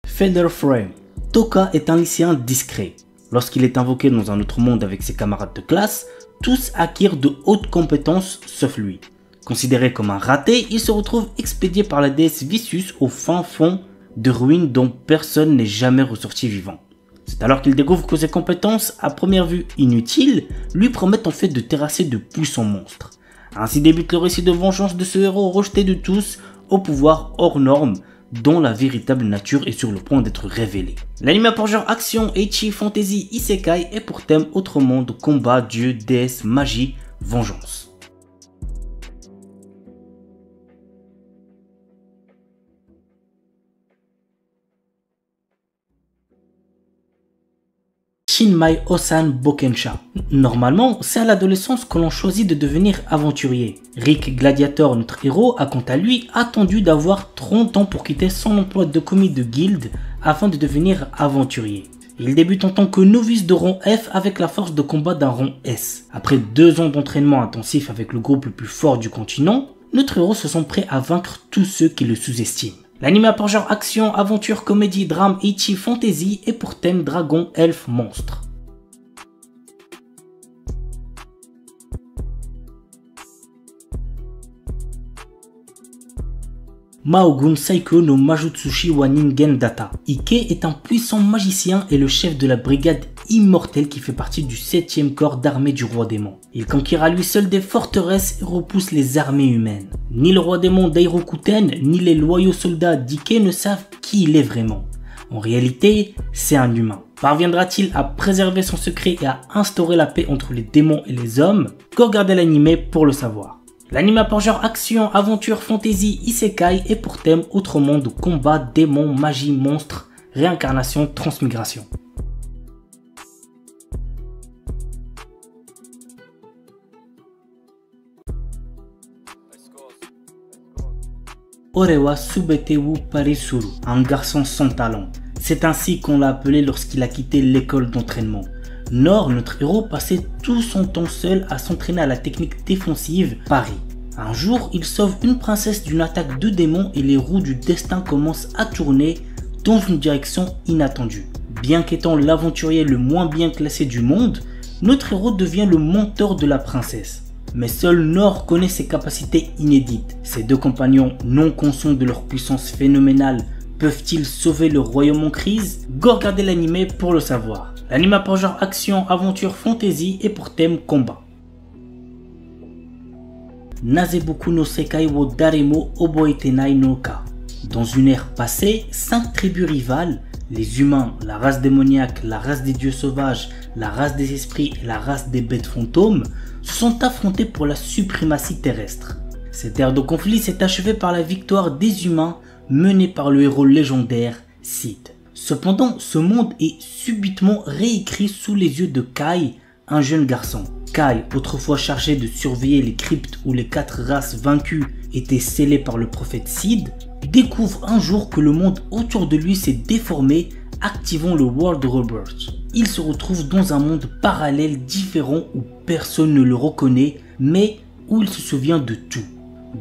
Feather Frame. Toka est un lycéen discret. Lorsqu'il est invoqué dans un autre monde avec ses camarades de classe, tous acquièrent de hautes compétences sauf lui. Considéré comme un raté, il se retrouve expédié par la déesse Vicious au fin fond de ruines dont personne n'est jamais ressorti vivant. C'est alors qu'il découvre que ses compétences, à première vue inutiles, lui promettent en fait de terrasser de puissants monstres. Ainsi débute le récit de vengeance de ce héros rejeté de tous, au pouvoir hors norme, dont la véritable nature est sur le point d'être révélée. L'anime a pour genre action, ecchi, fantasy, isekai et pour thème autre monde, combat, dieu, déesse, magie, vengeance. Shinmai Osan Bokensha. Normalement, c'est à l'adolescence que l'on choisit de devenir aventurier. Rick Gladiator, notre héros, a quant à lui attendu d'avoir 30 ans pour quitter son emploi de commis de guilde afin de devenir aventurier. Il débute en tant que novice de rang F avec la force de combat d'un rang S. Après 2 ans d'entraînement intensif avec le groupe le plus fort du continent, notre héros se sent prêt à vaincre tous ceux qui le sous-estiment. L'anime a pour genre action, aventure, comédie, drame, ecchi, fantasy et pour thème dragon, elfe, monstre. Mahogun Saiko no Majutsushi wa Ningen Data. Ike est un puissant magicien et le chef de la brigade immortelle qui fait partie du 7e corps d'armée du roi démon. Il conquiert à lui seul des forteresses et repousse les armées humaines. Ni le roi démon Dairokuten, ni les loyaux soldats d'Ike ne savent qui il est vraiment. En réalité, c'est un humain. Parviendra-t-il à préserver son secret et à instaurer la paix entre les démons et les hommes? Go regarder l'anime pour le savoir. L'anime a pour genre action, aventure, fantasy, isekai et pour thème autre monde, combat, démons, magie, monstres, réincarnation, transmigration. Orewa Subete wu Parisuru, un garçon sans talent. C'est ainsi qu'on l'a appelé lorsqu'il a quitté l'école d'entraînement. Nor, notre héros, passait tout son temps seul à s'entraîner à la technique défensive Pari. Un jour, il sauve une princesse d'une attaque de démons et les roues du destin commencent à tourner dans une direction inattendue. Bien qu'étant l'aventurier le moins bien classé du monde, notre héros devient le mentor de la princesse. Mais seul Nor connaît ses capacités inédites. Ses 2 compagnons non conscients de leur puissance phénoménale peuvent-ils sauver le royaume en crise? Go regarder l'anime pour le savoir. L'anime a pour genre action, aventure, fantasy et pour thème combat. Nazeboku no Sekai wo Daremo Oboetenai no Ka. Dans une ère passée, 5 tribus rivales, les humains, la race démoniaque, la race des dieux sauvages, la race des esprits et la race des bêtes fantômes, se sont affrontés pour la suprématie terrestre. Cette ère de conflit s'est achevée par la victoire des humains menée par le héros légendaire Sid. Cependant, ce monde est subitement réécrit sous les yeux de Kai, un jeune garçon. Kai, autrefois chargé de surveiller les cryptes où les 4 races vaincues étaient scellées par le prophète Sid, découvre un jour que le monde autour de lui s'est déformé, activant le World Rebirth. Il se retrouve dans un monde parallèle différent où personne ne le reconnaît, mais où il se souvient de tout.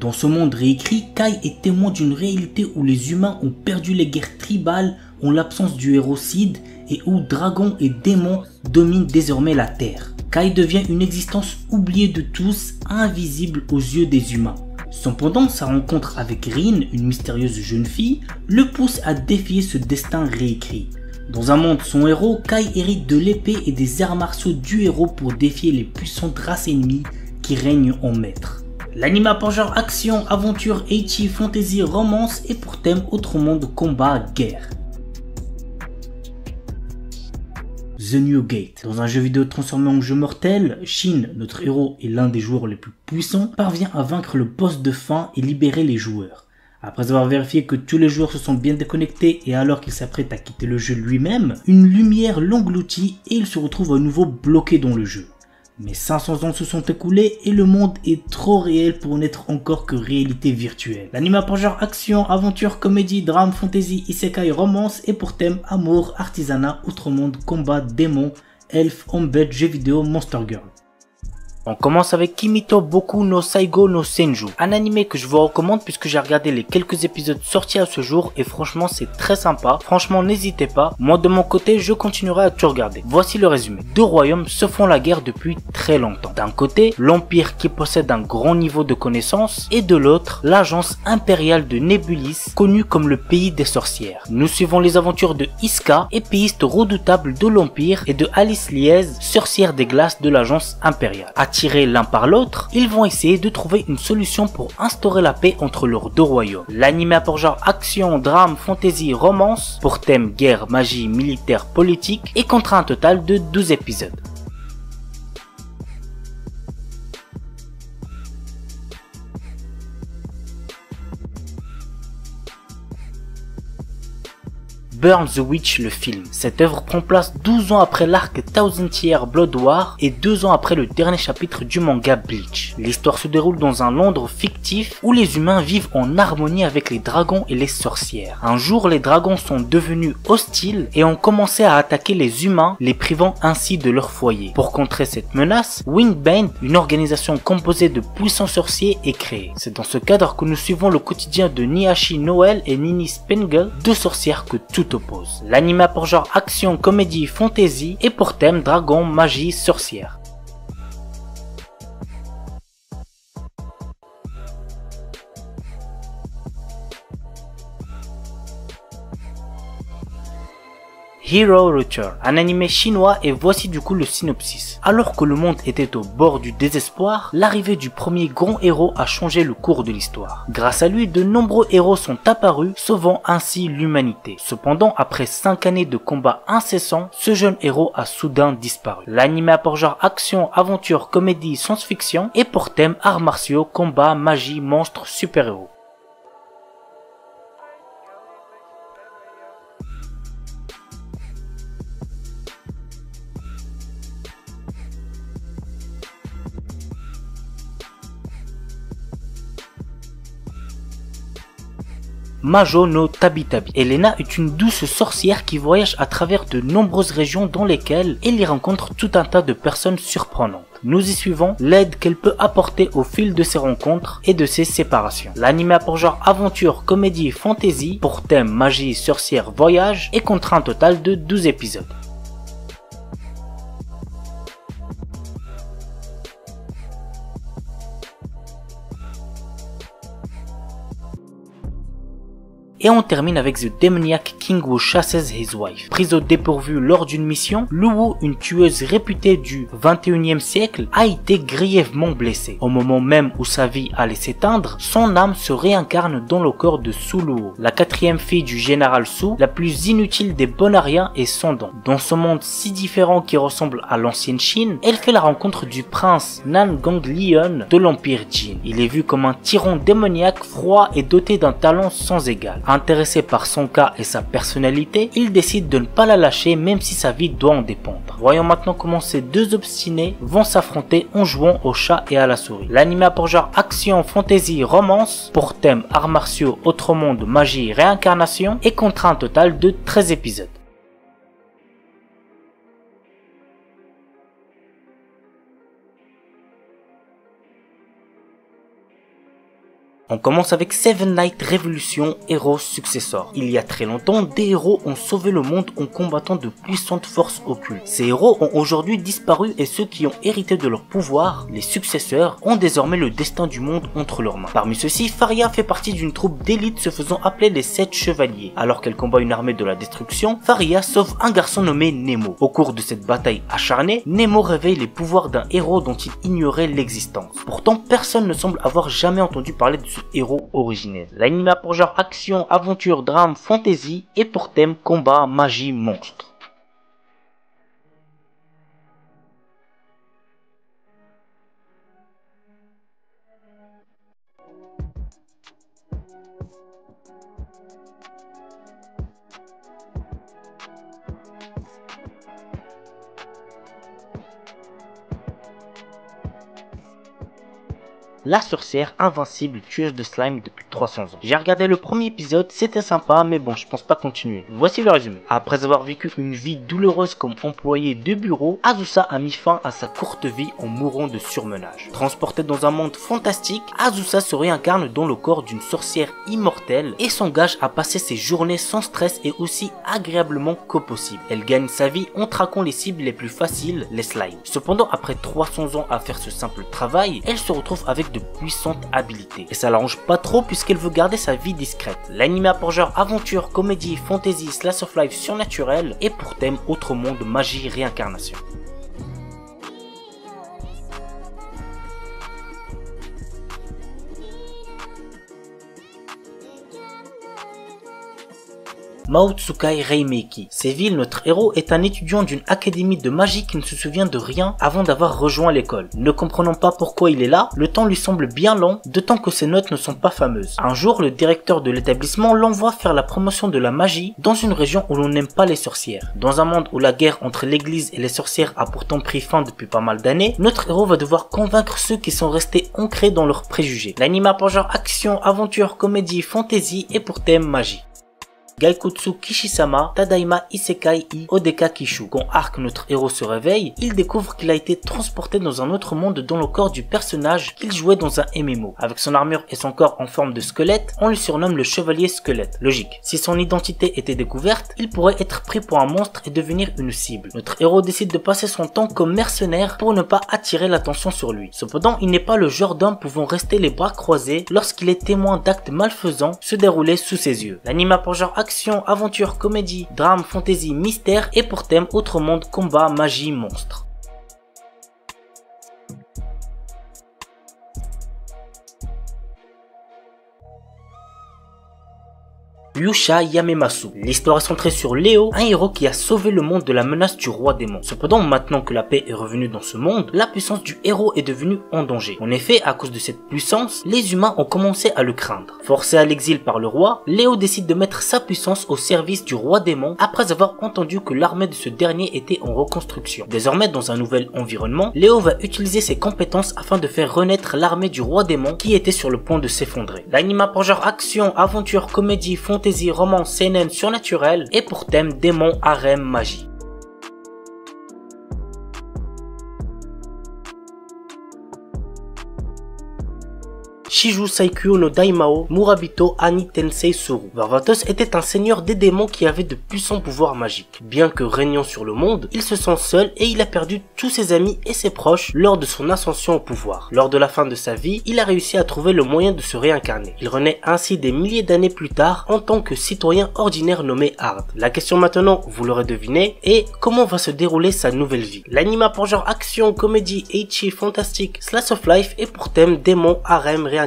Dans ce monde réécrit, Kai est témoin d'une réalité où les humains ont perdu les guerres tribales en l'absence du héros Sid et où dragons et démons dominent désormais la Terre. Kai devient une existence oubliée de tous, invisible aux yeux des humains. Cependant, sa rencontre avec Rin, une mystérieuse jeune fille, le pousse à défier ce destin réécrit. Dans un monde sans héros, Kai hérite de l'épée et des arts martiaux du héros pour défier les puissantes races ennemies qui règnent en maître. L'anime a pour genre action, aventure, ecchi, fantasy, romance et pour thème autre monde, combat, guerre. The New Gate. Dans un jeu vidéo transformé en jeu mortel, Shin, notre héros et l'un des joueurs les plus puissants, parvient à vaincre le boss de fin et libérer les joueurs. Après avoir vérifié que tous les joueurs se sont bien déconnectés et alors qu'il s'apprête à quitter le jeu lui-même, une lumière l'engloutit et il se retrouve à nouveau bloqué dans le jeu. Mais 500 ans se sont écoulés et le monde est trop réel pour n'être encore que réalité virtuelle. L'anime a pour genre action, aventure, comédie, drame, fantasy, isekai, romance et pour thème amour, artisanat, outre-monde, combat, démons, elfes, homebed, jeux vidéo, monster girl. On commence avec Kimito Boku no Saigo no Senju, un animé que je vous recommande puisque j'ai regardé les quelques épisodes sortis à ce jour et franchement c'est très sympa. Franchement n'hésitez pas, moi de mon côté je continuerai à tout regarder. Voici le résumé. Deux royaumes se font la guerre depuis très longtemps. D'un côté, l'Empire qui possède un grand niveau de connaissance et de l'autre, l'agence impériale de Nebulis, connue comme le pays des sorcières. Nous suivons les aventures de Iska, épéiste redoutable de l'Empire, et de Alice Liez, sorcière des glaces de l'agence impériale. Attirés l'un par l'autre, ils vont essayer de trouver une solution pour instaurer la paix entre leurs deux royaumes. L'anime a pour genre action, drame, fantasy, romance, pour thème guerre, magie, militaire, politique, et comptera un total de 12 épisodes. Burn the Witch, le film. Cette œuvre prend place 12 ans après l'arc Thousand Year Blood War et 2 ans après le dernier chapitre du manga Bleach. L'histoire se déroule dans un Londres fictif où les humains vivent en harmonie avec les dragons et les sorcières. Un jour, les dragons sont devenus hostiles et ont commencé à attaquer les humains, les privant ainsi de leur foyer. Pour contrer cette menace, Wingband, une organisation composée de puissants sorciers, est créée. C'est dans ce cadre que nous suivons le quotidien de Nihashi Noel et Nini Spengel, deux sorcières que tout oppose. L'anime a pour genre action, comédie, fantasy et pour thème dragon, magie, sorcière. Hero Return, un animé chinois et voici du coup le synopsis. Alors que le monde était au bord du désespoir, l'arrivée du premier grand héros a changé le cours de l'histoire. Grâce à lui, de nombreux héros sont apparus, sauvant ainsi l'humanité. Cependant, après 5 années de combats incessants, ce jeune héros a soudain disparu. L'anime a pour genre action, aventure, comédie, science-fiction et pour thème arts martiaux, combat, magie, monstres, super-héros. Majo no Tabi Tabi. Elena est une douce sorcière qui voyage à travers de nombreuses régions dans lesquelles elle y rencontre tout un tas de personnes surprenantes. Nous y suivons l'aide qu'elle peut apporter au fil de ses rencontres et de ses séparations. L'anime a pour genre aventure, comédie, fantasy, pour thème magie, sorcière, voyage et compte un total de 12 épisodes. Et on termine avec The Demoniac King Who Chasses His Wife. Prise au dépourvu lors d'une mission, Luwu, une tueuse réputée du 21e siècle, a été grièvement blessée. Au moment même où sa vie allait s'éteindre, son âme se réincarne dans le corps de Su Luwu, la 4e fille du général Su, la plus inutile des Bonariens et sans don. Dans ce monde si différent qui ressemble à l'ancienne Chine, elle fait la rencontre du prince Nan Gonglion de l'Empire Jin. Il est vu comme un tyran démoniaque, froid et doté d'un talent sans égal. Intéressé par son cas et sa personnalité, il décide de ne pas la lâcher même si sa vie doit en dépendre. Voyons maintenant comment ces deux obstinés vont s'affronter en jouant au chat et à la souris. L'anime a pour genre action, fantasy, romance, pour thème arts martiaux, autre monde, magie, réincarnation et comptera un total de 13 épisodes. On commence avec Seven Knights Revolution Heroes Successor. Il y a très longtemps, des héros ont sauvé le monde en combattant de puissantes forces occultes. Ces héros ont aujourd'hui disparu et ceux qui ont hérité de leur pouvoir, les successeurs, ont désormais le destin du monde entre leurs mains. Parmi ceux-ci, Faria fait partie d'une troupe d'élite se faisant appeler les 7 chevaliers. Alors qu'elle combat une armée de la destruction, Faria sauve un garçon nommé Nemo. Au cours de cette bataille acharnée, Nemo réveille les pouvoirs d'un héros dont il ignorait l'existence. Pourtant, personne ne semble avoir jamais entendu parler de ce héros originel. L'anime a pour genre action, aventure, drame, fantasy et pour thème combat, magie, monstre. la sorcière invincible tueuse de slime depuis 300 ans. J'ai regardé le premier épisode, c'était sympa, mais bon, je pense pas continuer. Voici le résumé. Après avoir vécu une vie douloureuse comme employé de bureau, Azusa a mis fin à sa courte vie en mourant de surmenage. Transportée dans un monde fantastique, Azusa se réincarne dans le corps d'une sorcière immortelle et s'engage à passer ses journées sans stress et aussi agréablement que possible. Elle gagne sa vie en traquant les cibles les plus faciles, les slimes. Cependant, après 300 ans à faire ce simple travail, elle se retrouve avec de puissantes habilités. Et ça l'arrange pas trop puisqu'elle veut garder sa vie discrète. L'anime a pour genre aventure, comédie, fantasy, slice of life surnaturel et pour thème autre monde, magie, réincarnation. Maotsukai Reimeki. Séville, notre héros est un étudiant d'une académie de magie qui ne se souvient de rien avant d'avoir rejoint l'école. Ne comprenant pas pourquoi il est là, le temps lui semble bien long, d'autant que ses notes ne sont pas fameuses. Un jour, le directeur de l'établissement l'envoie faire la promotion de la magie dans une région où l'on n'aime pas les sorcières. Dans un monde où la guerre entre l'église et les sorcières a pourtant pris fin depuis pas mal d'années, notre héros va devoir convaincre ceux qui sont restés ancrés dans leurs préjugés. L'anime a pour genre action, aventure, comédie, fantasy et pour thème magie. Gaikutsu Kishisama Tadaima Isekai I Odeka Kishu. Quand Arc, notre héros, se réveille, il découvre qu'il a été transporté dans un autre monde dans le corps du personnage qu'il jouait dans un MMO. Avec son armure et son corps en forme de squelette, on le surnomme le chevalier squelette. Logique. Si son identité était découverte, il pourrait être pris pour un monstre et devenir une cible. Notre héros décide de passer son temps comme mercenaire pour ne pas attirer l'attention sur lui. Cependant, il n'est pas le genre d'homme pouvant rester les bras croisés lorsqu'il est témoin d'actes malfaisants se dérouler sous ses yeux. L'anime a pour genre action, aventure, comédie, drame, fantasy, mystère et pour thème autre monde, combat, magie, monstre. Yusha Yamemasu. L'histoire est centrée sur Léo, un héros qui a sauvé le monde de la menace du roi démon. Cependant, maintenant que la paix est revenue dans ce monde, la puissance du héros est devenue en danger. En effet, à cause de cette puissance, les humains ont commencé à le craindre. Forcé à l'exil par le roi, Léo décide de mettre sa puissance au service du roi démon après avoir entendu que l'armée de ce dernier était en reconstruction. Désormais, dans un nouvel environnement, Léo va utiliser ses compétences afin de faire renaître l'armée du roi démon qui était sur le point de s'effondrer. L'anime a pour genre action, aventure, comédie, fantasy, roman, seinen, surnaturel et pour thème démon, harem, magie. Shiju Saikyo no Daimao Murabito Ani Tensei Suru. Varvatos était un seigneur des démons qui avait de puissants pouvoirs magiques. Bien que régnant sur le monde, il se sent seul et il a perdu tous ses amis et ses proches lors de son ascension au pouvoir. Lors de la fin de sa vie, il a réussi à trouver le moyen de se réincarner. Il renaît ainsi des milliers d'années plus tard en tant que citoyen ordinaire nommé Hard. La question maintenant, vous l'aurez deviné, est comment va se dérouler sa nouvelle vie. L'anime a pour genre action, comédie, ecchi, fantastique, slice of life et pour thème démon, harem, réincarnation.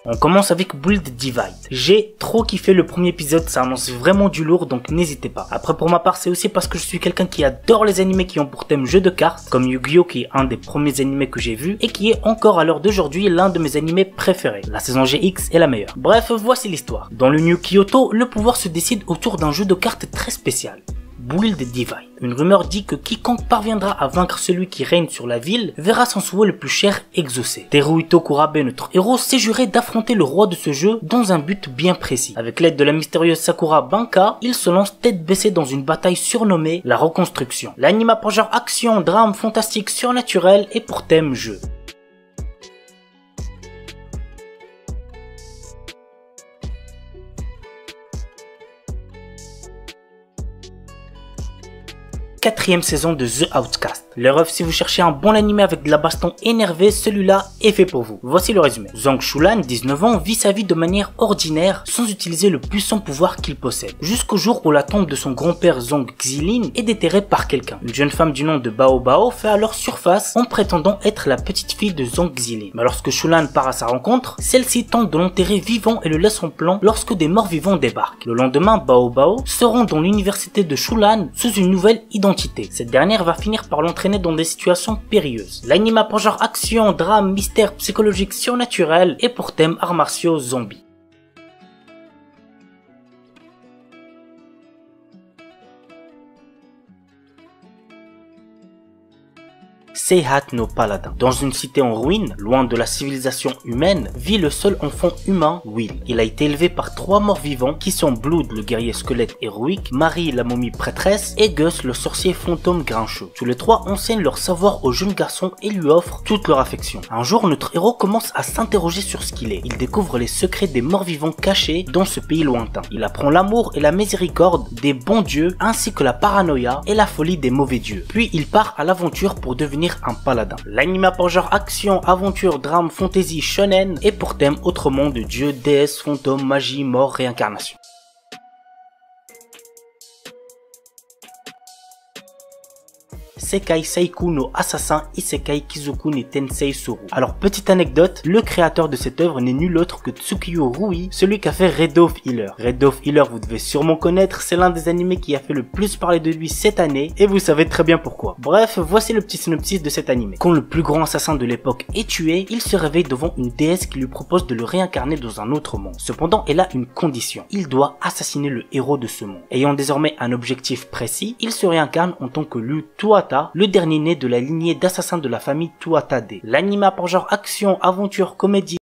On commence avec Build Divide. J'ai trop kiffé le premier épisode, ça annonce vraiment du lourd, donc n'hésitez pas. Après, pour ma part, c'est aussi parce que je suis quelqu'un qui adore les animés qui ont pour thème jeu de cartes, comme Yu-Gi-Oh qui est un des premiers animés que j'ai vu et qui est encore à l'heure d'aujourd'hui l'un de mes animés préférés. La saison GX est la meilleure. Bref, voici l'histoire. Dans le New Kyoto, le pouvoir se décide autour d'un jeu de cartes très spécial. Build Divide. Une rumeur dit que quiconque parviendra à vaincre celui qui règne sur la ville verra son souhait le plus cher exaucé. Teruhito Kurabe, notre héros, s'est juré d'affronter le roi de ce jeu dans un but bien précis. Avec l'aide de la mystérieuse Sakura Banka, il se lance tête baissée dans une bataille surnommée la reconstruction. L'anime a pour genre action, drame, fantastique, surnaturel et pour thème jeu. Quatrième saison de The Outcast. Le ref, si vous cherchez un bon animé avec de la baston énervée, celui-là est fait pour vous. Voici le résumé. Zhang Shulan, 19 ans, vit sa vie de manière ordinaire sans utiliser le puissant pouvoir qu'il possède. Jusqu'au jour où la tombe de son grand-père Zhang Xilin est déterrée par quelqu'un. Une jeune femme du nom de Bao Bao fait alors surface en prétendant être la petite fille de Zhang Xilin. Mais lorsque Shulan part à sa rencontre, celle-ci tente de l'enterrer vivant et le laisse en plan lorsque des morts vivants débarquent. Le lendemain, Bao Bao se rend dans l'université de Shulan sous une nouvelle identité. Cette dernière va finir par l'entraîner dans des situations périlleuses. L'anime a pour genre action, drame, mystère, psychologique, surnaturel et pour thème arts martiaux, zombies. Seihat no Paladin. Dans une cité en ruine, loin de la civilisation humaine, vit le seul enfant humain, Will. Il a été élevé par 3 morts vivants qui sont Blood, le guerrier squelette héroïque, Marie, la momie prêtresse, et Gus, le sorcier fantôme grincheux. Tous les 3 enseignent leur savoir au jeune garçon et lui offrent toute leur affection. Un jour, notre héros commence à s'interroger sur ce qu'il est. Il découvre les secrets des morts vivants cachés dans ce pays lointain. Il apprend l'amour et la miséricorde des bons dieux ainsi que la paranoïa et la folie des mauvais dieux. Puis il part à l'aventure pour devenir un paladin. L'anime a pour genre action, aventure, drame, fantasy, shonen et pour thème autrement de dieux, déesses, fantômes, magie, mort, réincarnation. Sekai Seiku no Assassin Isekai Kizoku ne Tensei Soru. Alors petite anecdote, le créateur de cette œuvre n'est nul autre que Tsukiyo Rui, celui qui a fait Red Off Healer. Red Off Healer vous devez sûrement connaître, c'est l'un des animés qui a fait le plus parler de lui cette année et vous savez très bien pourquoi. Bref, voici le petit synopsis de cet animé. Quand le plus grand assassin de l'époque est tué, il se réveille devant une déesse qui lui propose de le réincarner dans un autre monde. Cependant, elle a une condition, il doit assassiner le héros de ce monde. Ayant désormais un objectif précis, il se réincarne en tant que Lu Tuata, le dernier né de la lignée d'assassins de la famille Tuatade. L'anime a pour genre action, aventure, comédie,